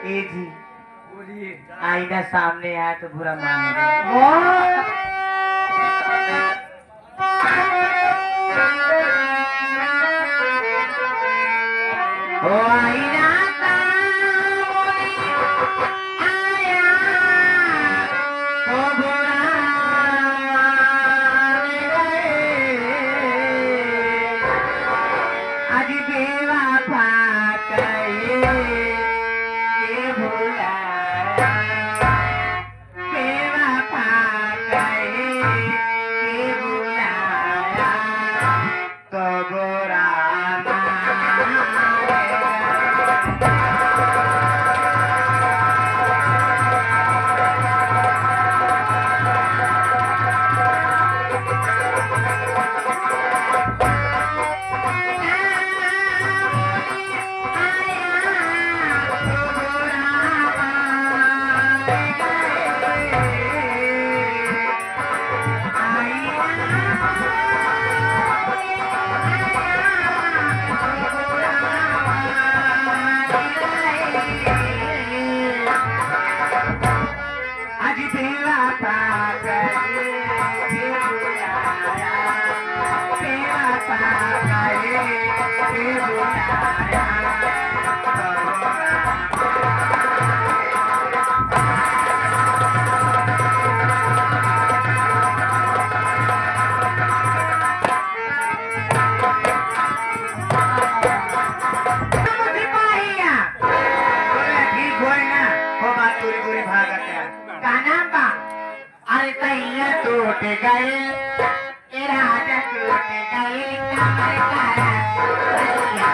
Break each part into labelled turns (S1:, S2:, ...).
S1: ए जी
S2: बोलिए।
S1: आईना सामने आया तो बुरा मानेगा। ओ आईना सामने आया तो बुरा मानेगा। आज बेवफा कहे के भुलाया, बेवफा कहे के भुलाया तो बुरा मानेगा। आज बेवफा कहे के बुलाया, बेवफा कहे के बुलाया सिपाहिया बोले ठीक होए ना हो बात दूरी दूरी भागत है काना बा अरे तैया टूट गए ए राजा टूट गए कमर तारा तैया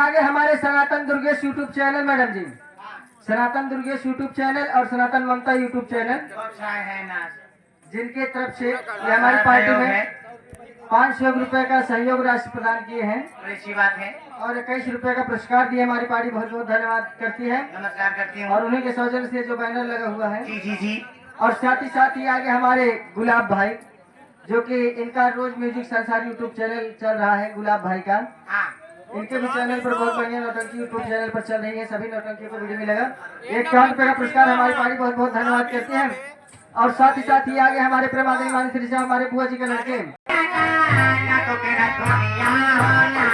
S2: आगे हमारे सनातन दुर्गेश यूट्यूब चैनल मैडम जी, सनातन दुर्गेश यूट्यूब चैनल और सनातन ममता यूट्यूब चैनल
S1: है ना
S2: जिनके तरफ से ये हमारी पार्टी में 500 रुपए का सहयोग राशि प्रदान किए हैं
S1: अच्छी बात है।
S2: और 21 रुपए का पुरस्कार दिए। हमारी पार्टी बहुत बहुत धन्यवाद करती है
S1: नमस्कार करती हूँ।
S2: और उन्हीं के सौजन्य से जो बैनर लगा हुआ है
S1: जी जी जी
S2: और साथ ही आगे हमारे गुलाब भाई जो कि इनका रोज म्यूजिक संसार यूट्यूब चैनल चल रहा है गुलाब भाई का।
S1: हाँ
S2: इनके भी चैनल पर बहुत बढ़िया नौटंकी यूट्यूब चैनल पर चल रही है। सभी नौटंकियों को वीडियो मिलेगा। 51 रुपए का पुरस्कार हमारी पार्टी बहुत बहुत धन्यवाद करते हैं। और साथ ही आगे हमारे प्रेमादनी मानी श्री साहब हमारे बुआ जी के लड़के
S1: ना तो तेरा दुनिया होना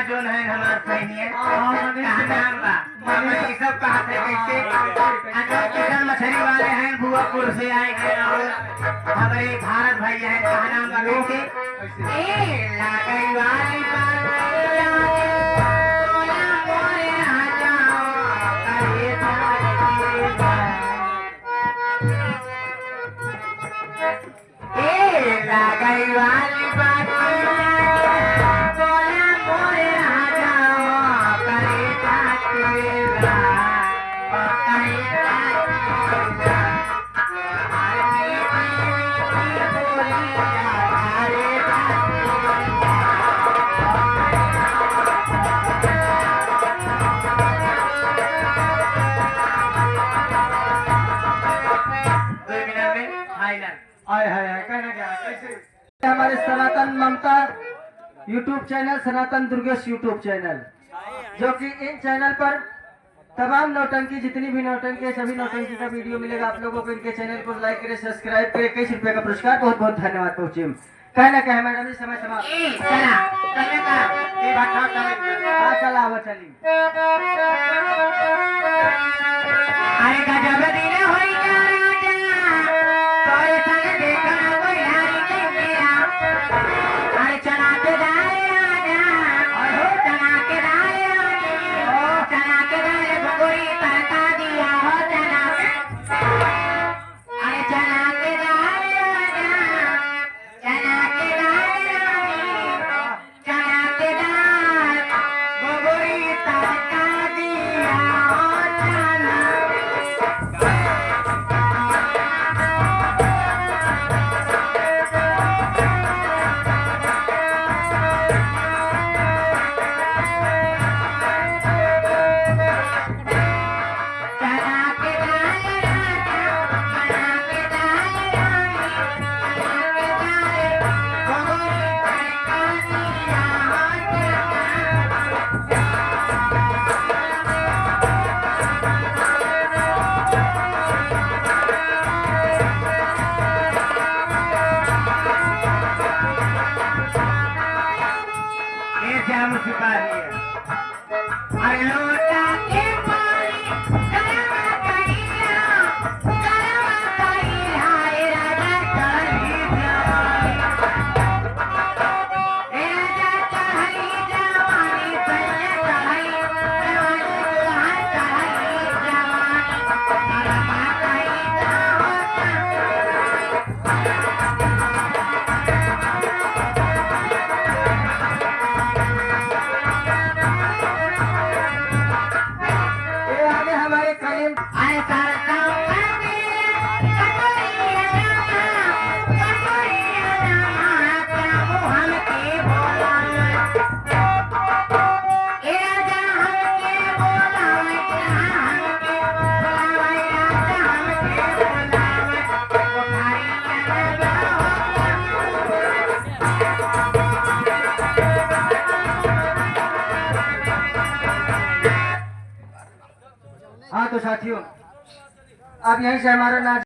S1: जोन है हमार सैनिक नाम बा मामा ये सब कहा थे कैसे अगर किसान मछली वाले हैं भुआपुर से आए हैं और हमारे भारत भैया हैं कहा नाम बा कैसे ए लागई वाली बात सोना मोरे राजा करे ए लागई वाली बात
S2: हमारे सनातन ममता यूट्यूब चैनल, सनातन दुर्गेश यूट्यूब चैनल, जो कि इन चैनल पर तमाम नौटंकी, जितनी भी नौटंकी है, सभी नौटंकी का वीडियो मिलेगा आप लोगों को। इनके चैनल को लाइक करें, सब्सक्राइब करें। 21 रुपए का पुरस्कार, बहुत बहुत धन्यवाद पहुंचे। कहना क्या है मैडम जी, समय समाप्त। चला हुआ चली हाँ तो साथियों, अब यहीं से हमारा नाच